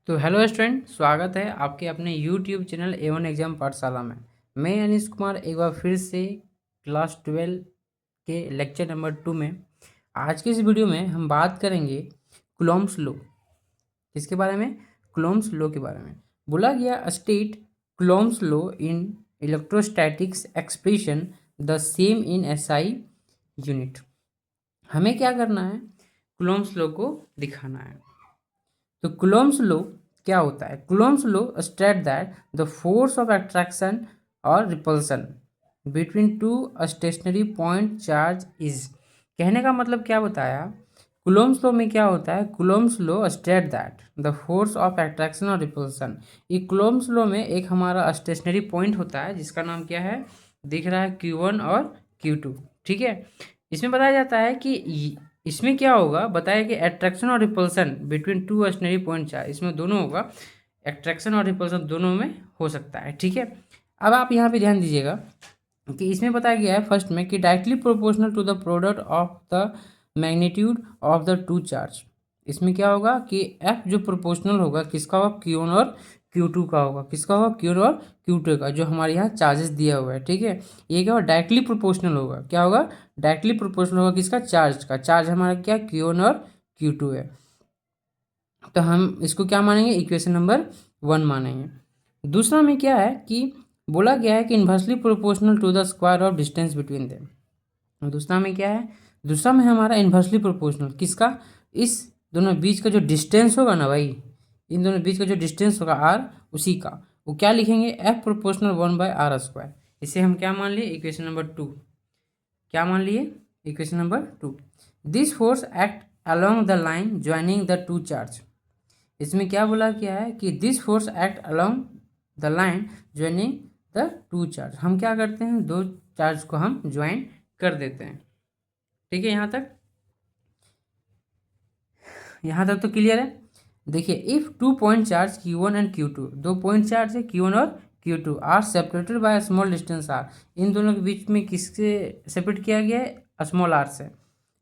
तो hello student, स्वागत है आपके अपने यूट्यूब चैनल A1 एग्जाम पाठशाला में। मैं अनीश कुमार एक बार फिर से क्लास 12 के लेक्चर नंबर 2 में आज की इस वीडियो में हम बात करेंगे कूलॉम्स लॉ। किसके बारे में? कूलॉम्स लॉ के बारे में। बोला गया state Coulomb's law in electrostatics expression the same in SI unit. हमें क्या करना है? कूलॉम्स लॉ को दिखाना है। तो कूलॉम्स लॉ क्या होता है? Coulomb's law state that the force of attraction और repulsion between two stationary point charge is. कहने का मतलब क्या बताया? कूलॉम्स लॉ में क्या होता है? Coulomb's law state that the force of attraction और रिपल्सन। ये कूलॉम्स लॉ में एक हमारा स्टेशनरी पॉइंट होता है जिसका नाम क्या है? दिख रहा है Q1 और Q2। ठीक है। इसमें बताया जाता है कि इसमें क्या होगा, बताया कि अट्रैक्शन और repulsion between two stationary point charge, इसमें दोनों होगा। अट्रैक्शन और रिपल्सन दोनों में हो सकता है। ठीक है। अब आप यहाँ पे ध्यान दीजिएगा कि इसमें बताया गया है फर्स्ट में कि directly proportional to the product of the magnitude of the two charge. इसमें क्या होगा कि एफ जो प्रोपोर्शनल होगा किसका होगा? Q1 और Q2 का होगा। किसका होगा? Q1 और Q2 का, जो हमारे यहाँ चार्जेस दिया हुआ है। ठीक है। ये क्या होगा? डायरेक्टली प्रोपोर्शनल होगा। क्या होगा? डायरेक्टली प्रोपोर्शनल होगा किसका? चार्ज का। चार्ज हमारा क्या? Q1 और Q2 है। तो हम इसको क्या मानेंगे? इक्वेशन नंबर 1 मानेंगे। दूसरा में क्या है कि बोला गया है कि inversely proportional to the square of distance between them. दूसरा में क्या है? दूसरा में हमारा इन्वर्सली प्रोपोर्शनल किसका? इस दोनों बीच का जो डिस्टेंस होगा ना भाई, इन दोनों बीच का जो डिस्टेंस होगा आर, उसी का वो क्या लिखेंगे? F proportional 1/r²। इसे हम क्या मान लिए? Equation number 2। क्या मान लिए? Equation number 2। This force act along the line joining the two charge. इसमें क्या बोला गया है कि this force act along the line joining the two charge. हम क्या करते हैं? दो चार्ज को हम ज्वाइन कर देते हैं। ठीक है। यहाँ तक तो क्लियर है। देखिए, if two point charge Q1 and Q2, दो पॉइंट चार्ज है Q1 और Q2, are separated by small distance r. इन दोनों के बीच में किससे सेपरेट किया गया है? स्मॉल आर से।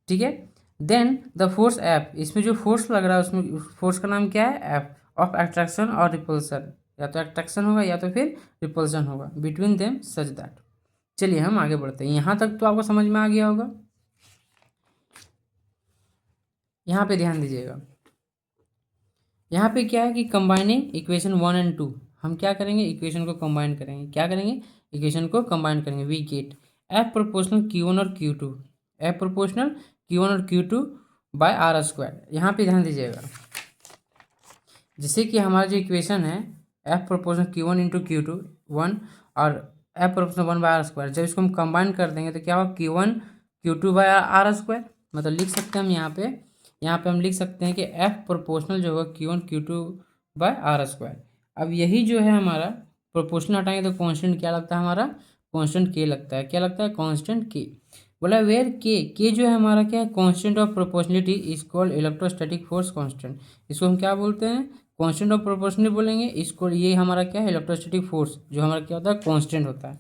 ठीक है। देन द फोर्स एफ, इसमें जो फोर्स लग रहा है उसमें फोर्स का नाम क्या है? एफ ऑफ अट्रैक्शन और रिपल्सन। या तो अट्रैक्शन होगा या तो फिर रिपल्सन होगा बिटवीन देम सच दैट। चलिए हम आगे बढ़ते हैं। यहाँ तक तो आपको समझ में आ गया होगा। यहाँ पे ध्यान दीजिएगा। यहाँ पे क्या है कि कंबाइनिंग इक्वेशन 1 एंड 2, हम क्या करेंगे? इक्वेशन को कंबाइन करेंगे। क्या करेंगे? इक्वेशन को कंबाइन करेंगे। We get F proportional Q1 और Q2, एफ प्रोपोर्शनल Q1 और Q2 बाय R²। यहाँ पे ध्यान दीजिएगा, जैसे कि हमारा जो इक्वेशन है F proportional Q1 into Q2 1 और एफ प्रोपोर्शनल 1/r², जब इसको हम कंबाइन कर देंगे तो क्या होगा? Q1 Q2 by R²। मतलब लिख सकते हैं हम यहाँ पे हम लिख सकते हैं कि एफ प्रोपोर्शनल जो होगा Q1 Q2 बाय R²। अब यही जो है हमारा प्रोपोर्शनल हटाएंगे तो कांस्टेंट क्या लगता है? हमारा कांस्टेंट के लगता है। क्या लगता है? कांस्टेंट के। बोला वेयर के जो है हमारा क्या है? Constant of proportionality is called electrostatic force constant. इसको हम क्या बोलते हैं? कांस्टेंट ऑफ प्रोपोर्शनलिटी बोलेंगे इसको। ये हमारा क्या है? इलेक्ट्रोस्टैटिक फोर्स जो हमारा क्या होता है? कांस्टेंट होता है।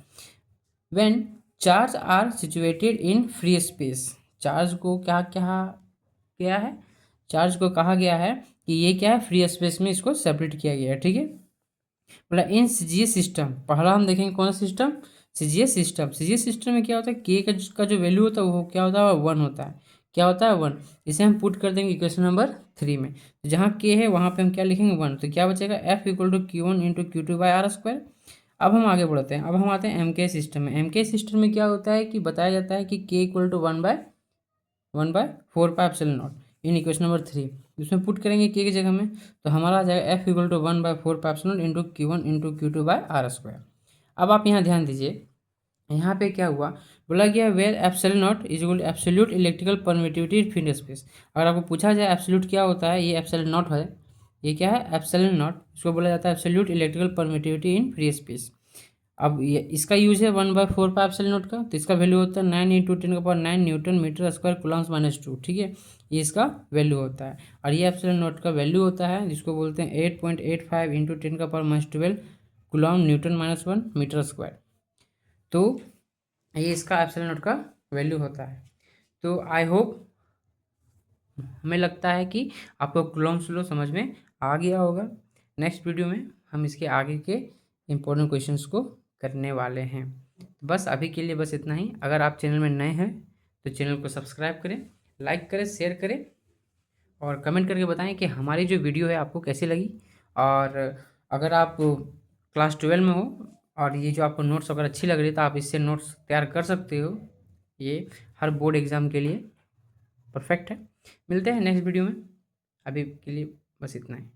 When charge are situated in free space, charge को क्या क्या क्या है? चार्ज को कहा गया है कि ये क्या है? फ्री स्पेस में इसको सेपरेट किया गया है। ठीक है। बोला इन सीजीएस सिस्टम, पहला हम देखेंगे कौन सा system? CGS system. CGS system में क्या होता है? के का जो वैल्यू होता है वो क्या होता है? 1 होता है। क्या होता है? 1। इसे हम पुट कर देंगे इक्वेशन नंबर 3 में। तो जहाँ के है वहाँ पे हम क्या लिखेंगे? 1। तो क्या बचेगा? F equal to Q1 into Q2 by R²। अब हम आगे बढ़ते हैं। अब हम आते हैं एम के सिस्टम में। एम के सिस्टम में क्या होता है कि बताया जाता है कि k equal to 1/4 pi in equation number 3। इसमें पुट करेंगे के की जगह में तो हमारा आ जाएगा F equal to 1/4 into Q1 into Q2 by R²। अब आप यहाँ ध्यान दीजिए, यहाँ पे क्या हुआ? बोला गया where epsilon naught is equal absolute electrical permittivity in free space. अगर आपको पूछा जाए एब्सोल्यूट क्या होता है, ये एप्सिलॉन नॉट है। ये क्या है? Epsilon not. इसको बोला जाता है absolute electrical permittivity in free space. अब ये इसका यूज है 1/4 पाई का, तो इसका वैल्यू होता है 9 × 10⁹ न्यूटन मीटर स्क्वायर कूलम्स -2। ठीक है। ये इसका वैल्यू होता है। और ये एप्सिलॉन नॉट का वैल्यू होता है जिसको बोलते हैं 8.85 × 10⁻12 कूलम न्यूटन -1 मीटर स्क्वायर। तो ये इसका एप्सिलॉन नॉट का वैल्यू होता है। तो आई होप, हमें लगता है कि आपको कूलम्स लॉ समझ में आ गया होगा। नेक्स्ट वीडियो में हम इसके आगे के इम्पोर्टेंट क्वेश्चंस को करने वाले हैं। बस अभी के लिए बस इतना ही। अगर आप चैनल में नए हैं तो चैनल को सब्सक्राइब करें, लाइक करें, शेयर करें और कमेंट करके बताएं कि हमारी जो वीडियो है आपको कैसी लगी। और अगर आप क्लास 12 में हो और ये जो आपको नोट्स अगर अच्छी लग रही है तो आप इससे नोट्स तैयार कर सकते हो। ये हर बोर्ड एग्ज़ाम के लिए परफेक्ट है। मिलते हैं नेक्स्ट वीडियो में। अभी के लिए बस इतना ही।